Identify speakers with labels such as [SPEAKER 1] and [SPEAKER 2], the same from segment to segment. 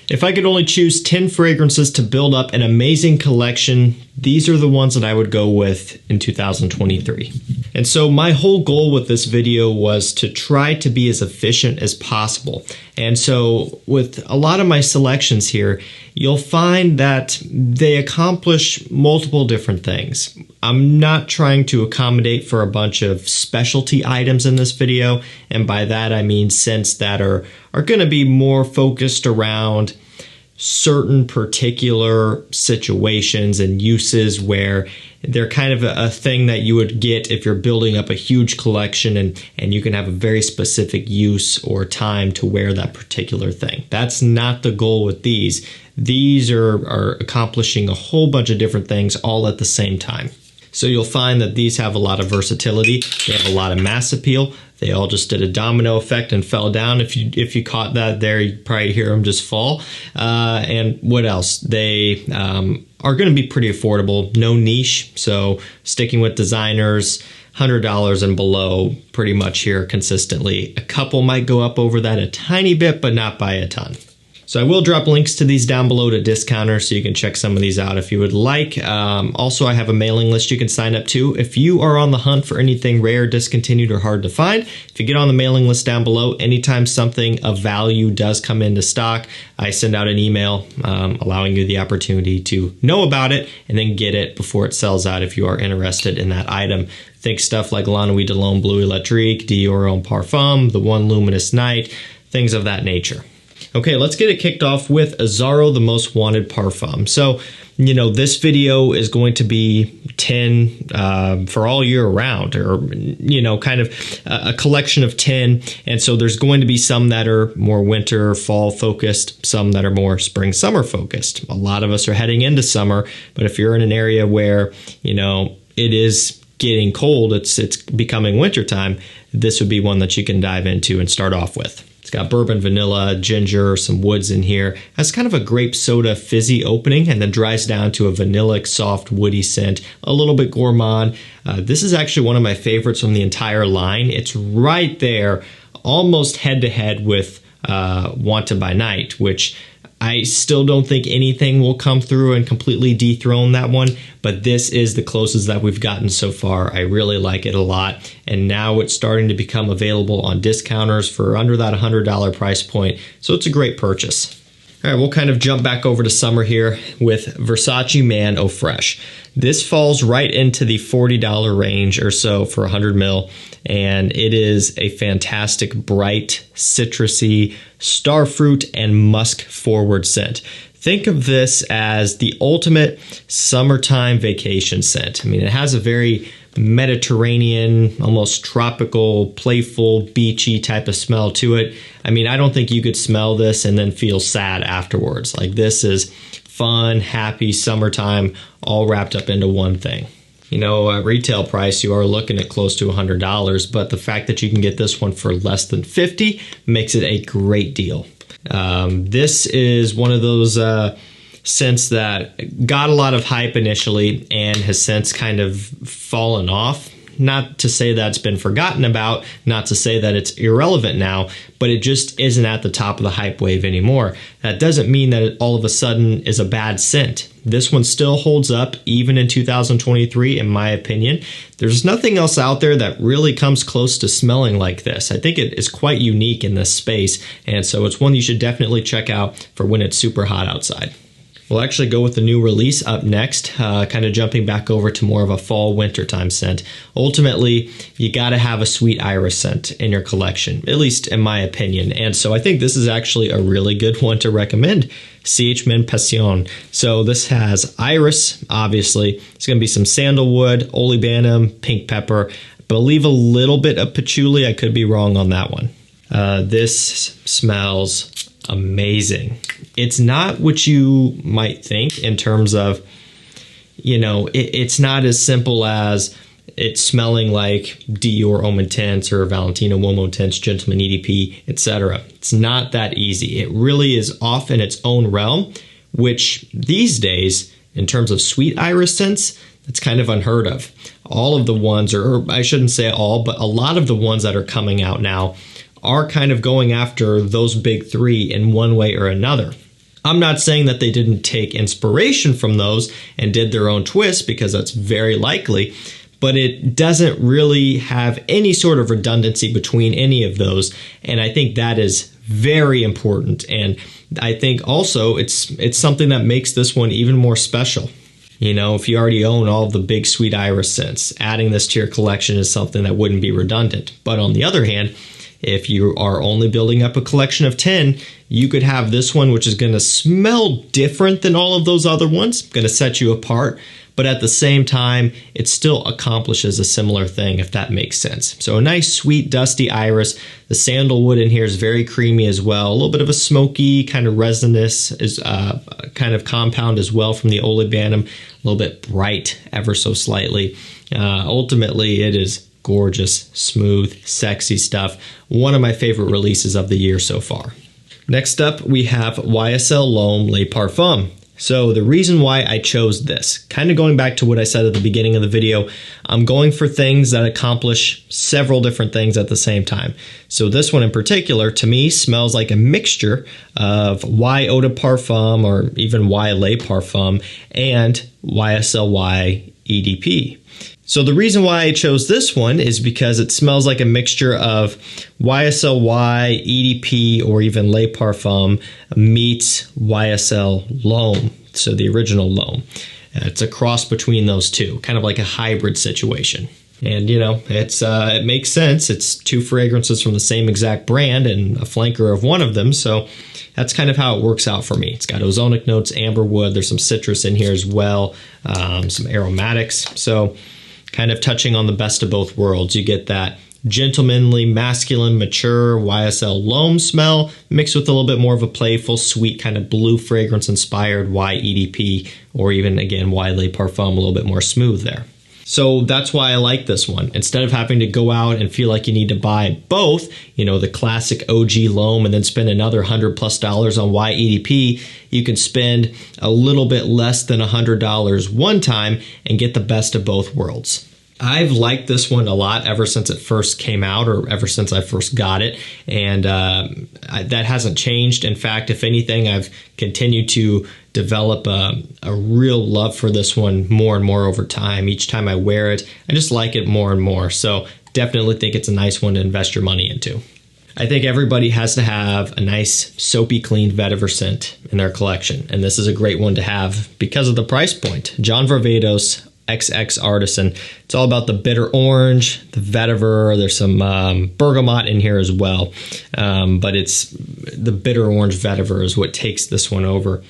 [SPEAKER 1] If I could only choose 10 fragrances to build up an amazing collection, these are the ones that I would go with in 2023. And so my whole goal with this video was to try to be as efficient as possible. And so with a lot of my selections here, you'll find that they accomplish multiple different things. I'm not trying to accommodate for a bunch of specialty items in this video, and by that I mean scents that are going to be more focused around certain particular situations and uses where they're kind of a thing that you would get if you're building up a huge collection and you can have a very specific use or time to wear that particular thing. That's not the goal with these. These are accomplishing a whole bunch of different things all at the same time. So you'll find that these have a lot of versatility. They have a lot of mass appeal. They all just did a domino effect and fell down. If you caught that there, you'd probably hear them just fall. And what else? They are going to be pretty affordable. No niche. So sticking with designers, $100 and below pretty much here consistently. A couple might go up over that a tiny bit, but not by a ton. So I will drop links to these down below to Discounter so you can check some of these out if you would like. Also, I have a mailing list you can sign up to. If you are on the hunt for anything rare, discontinued, or hard to find, if you get on the mailing list down below, anytime something of value does come into stock, I send out an email allowing you the opportunity to know about it and then get it before it sells out if you are interested in that item. Think stuff like La Nuit de l'Homme Bleu Electrique, Dior Homme Parfum, The One Luminous Night, things of that nature. Okay, let's get it kicked off with AZZARO, the most wanted parfum. So, you know, this video is going to be 10 for all year round, or, you know, kind of a collection of 10. And so there's going to be some that are more winter, fall focused, some that are more spring, summer focused. A lot of us are heading into summer, but if you're in an area where, you know, it is getting cold, it's becoming wintertime, this would be one that you can dive into and start off with. It's got bourbon, vanilla, ginger, some woods in here. Has kind of a grape soda fizzy opening and then dries down to a vanillic, soft, woody scent, a little bit gourmand. This is actually one of my favorites from the entire line. It's right there, almost head to head with Wanted by Night, which I still don't think anything will come through and completely dethrone that one, but this is the closest that we've gotten so far. I really like it a lot, and now it's starting to become available on discounters for under that $100 price point, so it's a great purchase. All right, we'll kind of jump back over to summer here with Versace Man Eau Fraiche. This falls right into the $40 range or so for 100 ml, and it is a fantastic, bright, citrusy, starfruit, and musk-forward scent. Think of this as the ultimate summertime vacation scent. I mean, it has a very Mediterranean, almost tropical, playful, beachy type of smell to it. I mean, I don't think you could smell this and then feel sad afterwards. Like, this is fun, happy summertime, all wrapped up into one thing. You know, at retail price, you are looking at close to $100, but the fact that you can get this one for less than $50 makes it a great deal. This is one of those scents that got a lot of hype initially and has since kind of fallen off. Not to say that it's been forgotten about, not to say that it's irrelevant now, but it just isn't at the top of the hype wave anymore. That doesn't mean that it all of a sudden is a bad scent. This one still holds up even in 2023, in my opinion. There's nothing else out there that really comes close to smelling like this. I think it is quite unique in this space, and so it's one you should definitely check out for when it's super hot outside. We'll actually go with the new release up next, kind of jumping back over to more of a fall wintertime scent. Ultimately, you got to have a sweet iris scent in your collection, at least in my opinion. And so I think this is actually a really good one to recommend, CH Men Passion. So this has iris, obviously. It's going to be some sandalwood, olibanum, pink pepper, I believe a little bit of patchouli. I could be wrong on that one. This smells amazing. It's not what you might think in terms of, you know, it's not as simple as it's smelling like Dior Homme Intense or Valentino Uomo Intense, Gentleman EDP, etc. It's not that easy. It really is off in its own realm, which these days, in terms of sweet iris scents, it's kind of unheard of. All of the ones, or I shouldn't say all, but a lot of the ones that are coming out now are kind of going after those big three in one way or another. I'm not saying that they didn't take inspiration from those and did their own twist, because that's very likely, but it doesn't really have any sort of redundancy between any of those. And I think that is very important. And I think also it's something that makes this one even more special. You know, if you already own all of the big sweet iris scents, adding this to your collection is something that wouldn't be redundant. But on the other hand, if you are only building up a collection of 10, you could have this one, which is going to smell different than all of those other ones, going to set you apart. But at the same time, it still accomplishes a similar thing, if that makes sense. So a nice, sweet, dusty iris. The sandalwood in here is very creamy as well. A little bit of a smoky kind of resinous is kind of compound as well from the olibanum. A little bit bright, ever so slightly. Ultimately, it is gorgeous, smooth, sexy stuff. One of my favorite releases of the year so far. Next up, we have YSL L'Homme Le Parfum. So the reason why I chose this, kind of going back to what I said at the beginning of the video, I'm going for things that accomplish several different things at the same time. So this one in particular, to me, smells like a mixture of Y Eau de Parfum, or even Y Le Parfum, and YSL EDP. So the reason why I chose this one is because it smells like a mixture of YSL EDP, or even Le Parfum meets YSL L'Homme, so the original L'Homme. It's a cross between those two, kind of like a hybrid situation. And you know, it makes sense. It's two fragrances from the same exact brand and a flanker of one of them, so that's kind of how it works out for me. It's got ozonic notes, amberwood, there's some citrus in here as well, some aromatics. So kind of touching on the best of both worlds. You get that gentlemanly, masculine, mature YSL L'Homme smell mixed with a little bit more of a playful, sweet kind of blue fragrance inspired EDP, or even again Y Le Parfum, a little bit more smooth there. So that's why I like this one. Instead of having to go out and feel like you need to buy both, you know, the classic OG L'Homme and then spend another $100+ on EDP, you can spend a little bit less than $100 one time and get the best of both worlds. I've liked this one a lot ever since it first came out, or ever since I first got it, and that hasn't changed. In fact, if anything, I've continued to develop a real love for this one more and more over time. Each time I wear it, I just like it more and more. So definitely think it's a nice one to invest your money into. I think everybody has to have a nice soapy clean vetiver scent in their collection, and this is a great one to have because of the price point. John VARVATOS XX Artisan. It's all about the bitter orange, the vetiver. There's some bergamot in here as well, but it's the bitter orange vetiver is what takes this one over,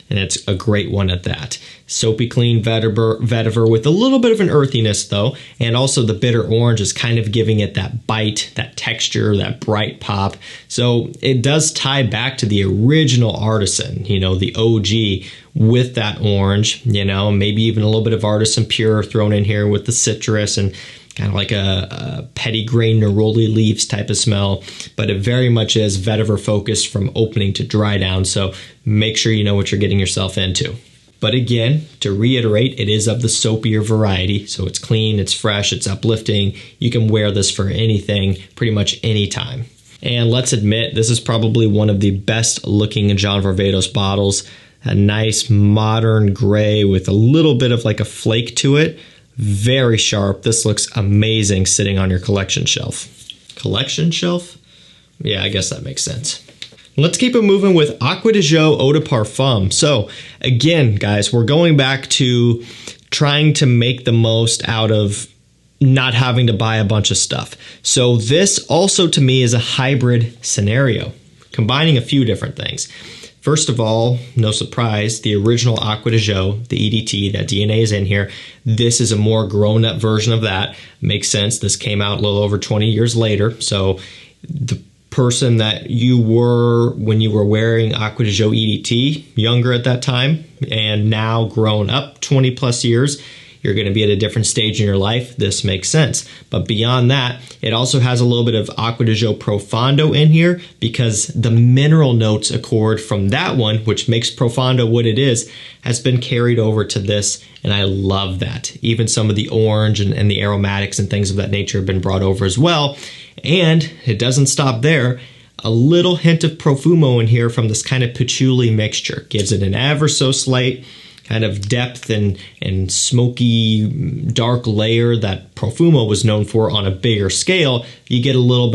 [SPEAKER 1] and it's a great one at that. Soapy clean vetiver with a little bit of an earthiness though, and also the bitter orange is kind of giving it that bite, that texture, that bright pop. So it does tie back to the original Artisan, you know, the OG, with that orange, you know, maybe even a little bit of Artisan Pure thrown in here with the citrus and kind of like a petitgrain neroli leaves type of smell, but it very much is vetiver focused from opening to dry down, so make sure you know what you're getting yourself into. But again, to reiterate, it is of the soapier variety, so it's clean, it's fresh, it's uplifting. You can wear this for anything, pretty much any time. And let's admit, this is probably one of the best looking John VARVATOS bottles. A nice modern gray with a little bit of like a flake to it. Very sharp. This looks amazing sitting on your collection shelf. Collection shelf? Yeah, I guess that makes sense. Let's keep it moving with Acqua di Gio Eau de Parfum. So again, guys, we're going back to trying to make the most out of not having to buy a bunch of stuff. So this also to me is a hybrid scenario, combining a few different things. First of all, no surprise, the original Acqua di Gio, the EDT, that DNA is in here. This is a more grown-up version of that. Makes sense. This came out a little over 20 years later. So the person that you were when you were wearing Acqua di Gio EDT, younger at that time, and now grown up 20 plus years, you're going to be at a different stage in your life. This makes sense. But beyond that, it also has a little bit of Acqua di Gio Profondo in here because the mineral notes accord from that one, which makes Profondo what it is, has been carried over to this, and I love that. Even some of the orange and the aromatics and things of that nature have been brought over as well. And it doesn't stop there. A little hint of Profumo in here from this kind of patchouli mixture. Gives it an ever so slight kind of depth and smoky dark layer that Profumo was known for on a bigger scale. You get a little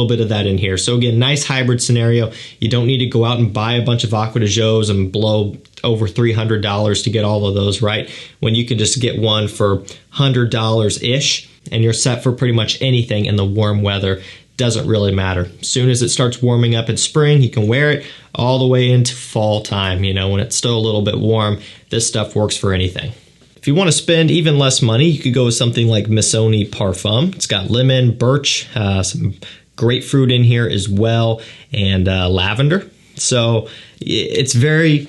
[SPEAKER 1] bit of that in here. So again, nice hybrid scenario. You don't need to go out and buy a bunch of Acqua di Gios and blow over $300 to get all of those, right? When you can just get one for $100-ish and you're set for pretty much anything in the warm weather. Doesn't really matter. As soon as it starts warming up in spring, you can wear it all the way into fall time. You know, when it's still a little bit warm, this stuff works for anything. If you want to spend even less money, you could go with something like MISSONI Parfum. It's got lemon, birch, some grapefruit in here as well, and lavender. So it's very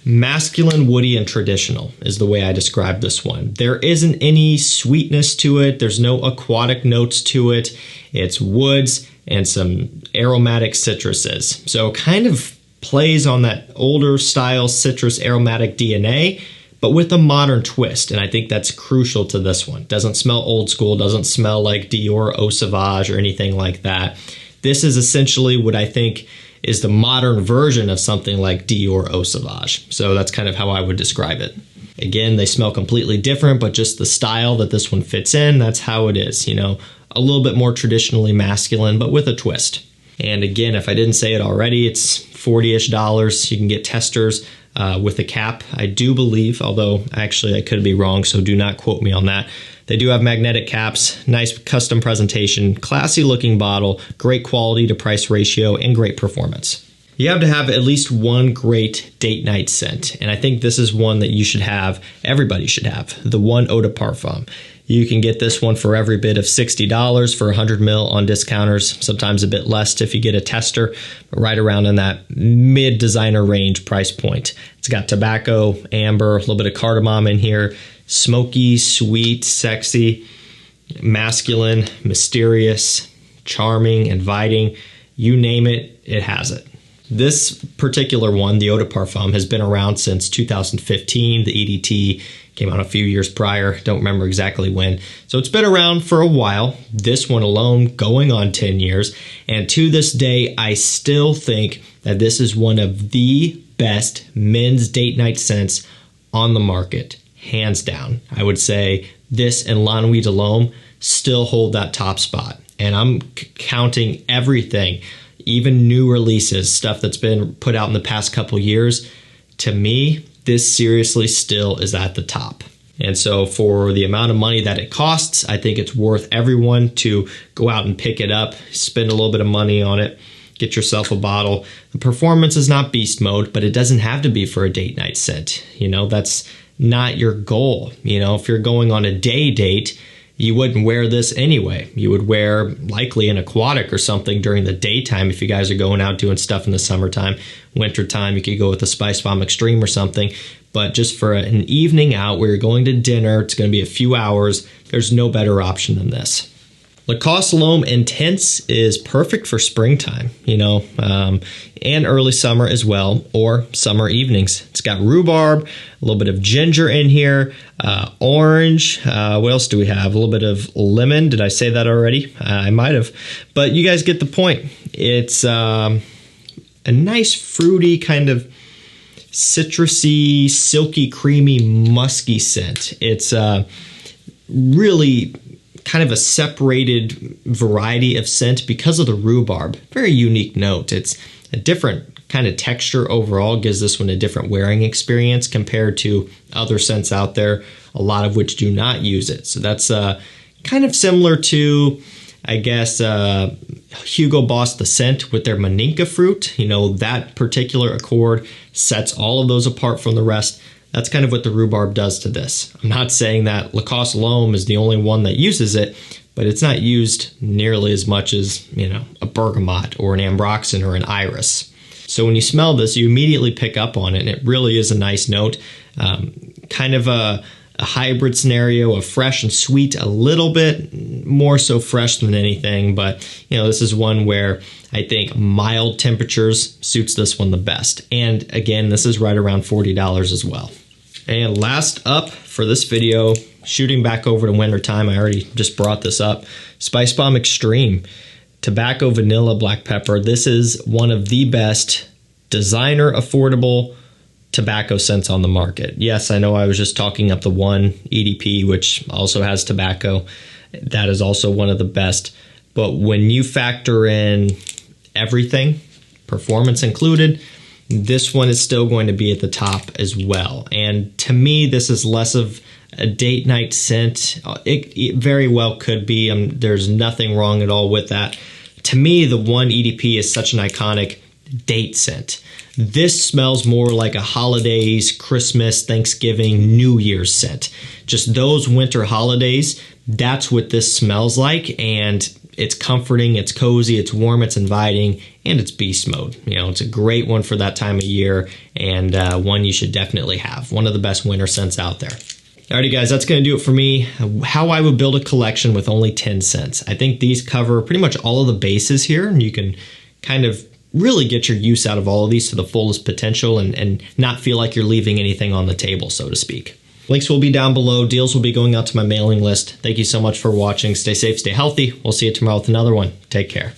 [SPEAKER 1] masculine, woody, and traditional is the way I describe this one. There isn't any sweetness to it. There's no aquatic notes to it. It's woods and some aromatic citruses. So kind of plays on that older style citrus aromatic DNA, but with a modern twist. And I think that's crucial to this one. Doesn't smell old school, doesn't smell like Dior Eau Sauvage or anything like that. This is essentially what I think is the modern version of something like Dior Eau Sauvage. So that's kind of how I would describe it. Again, they smell completely different, but just the style that this one fits in, that's how it is, you know, a little bit more traditionally masculine, but with a twist. And again, if I didn't say it already, it's $40-ish. You can get testers with a cap. I do believe, although actually I could be wrong, so do not quote me on that. They do have magnetic caps, nice custom presentation, classy looking bottle, great quality to price ratio, and great performance. You have to have at least one great date night scent, and I think this is one that you should have, everybody should have, the one Eau de Parfum. You can get this one for every bit of $60 for 100 ml on discounters, sometimes a bit less if you get a tester, but right around in that mid-designer range price point. It's got tobacco, amber, a little bit of cardamom in here, smoky, sweet, sexy, masculine, mysterious, charming, inviting. You name it, it has it. This particular one, the Eau de Parfum, has been around since 2015. The EDT came out a few years prior. Don't remember exactly when. So it's been around for a while. This one alone going on 10 years. And to this day, I still think that this is one of the best men's date night scents on the market. Hands down. I would say this and La Nuit de l'Homme still hold that top spot. And I'm counting everything, even new releases, stuff that's been put out in the past couple years. To me, this seriously still is at the top. And so for the amount of money that it costs, I think it's worth everyone to go out and pick it up, spend a little bit of money on it, get yourself a bottle. The performance is not beast mode, but it doesn't have to be for a date night scent. You know, that's not your goal. You know, if you're going on a day date, you wouldn't wear this anyway. You would wear likely an aquatic or something during the daytime if you guys are going out doing stuff in the summertime. Wintertime, you could go with a Spice Bomb Extreme or something. But just for an evening out where you're going to dinner, it's going to be a few hours, there's no better option than this. Lacoste L'Homme Intense is perfect for springtime, you know, and early summer as well, or summer evenings. It's got rhubarb, a little bit of ginger in here, orange. What else do we have? A little bit of lemon. Did I say that already? I might have. But you guys get the point. It's a nice fruity kind of citrusy, silky, creamy, musky scent. It's really kind of a separated variety of scent because of the rhubarb. Very unique note. It's a different kind of texture overall, gives this one a different wearing experience compared to other scents out there, a lot of which do not use it. So that's kind of similar to, I guess, Hugo Boss The Scent with their Maninka fruit. You know, that particular accord sets all of those apart from the rest. That's kind of what the rhubarb does to this. I'm not saying that Lacoste L'Homme is the only one that uses it, but it's not used nearly as much as, you know, a bergamot or an ambroxan or an iris. So when you smell this, you immediately pick up on it, and it really is a nice note. Kind of a hybrid scenario of fresh and sweet, a little bit more so fresh than anything, but you know, this is one where I think mild temperatures suits this one the best. And again, this is right around $40 as well. And last up for this video, shooting back over to winter time, I already just brought this up, Spice Bomb Extreme. Tobacco Vanilla Black Pepper. This is one of the best designer affordable tobacco scents on the market. Yes, I know I was just talking up the one EDP, which also has tobacco. That is also one of the best. But when you factor in everything, performance included, this one is still going to be at the top as well. And to me, this is less of a date night scent. It very well could be. There's nothing wrong at all with that. To me, the one EDP is such an iconic date scent. This smells more like a holidays, Christmas, Thanksgiving, New Year's scent. Just those winter holidays, that's what this smells like. And it's comforting, it's cozy, it's warm, it's inviting, and it's beast mode. You know, it's a great one for that time of year, and one you should definitely have. One of the best winter scents out there. Alrighty guys, that's going to do it for me. How I would build a collection with only 10 scents. I think these cover pretty much all of the bases here, and you can kind of really get your use out of all of these to the fullest potential and not feel like you're leaving anything on the table, so to speak. Links will be down below. Deals will be going out to my mailing list. Thank you so much for watching. Stay safe, stay healthy. We'll see you tomorrow with another one. Take care.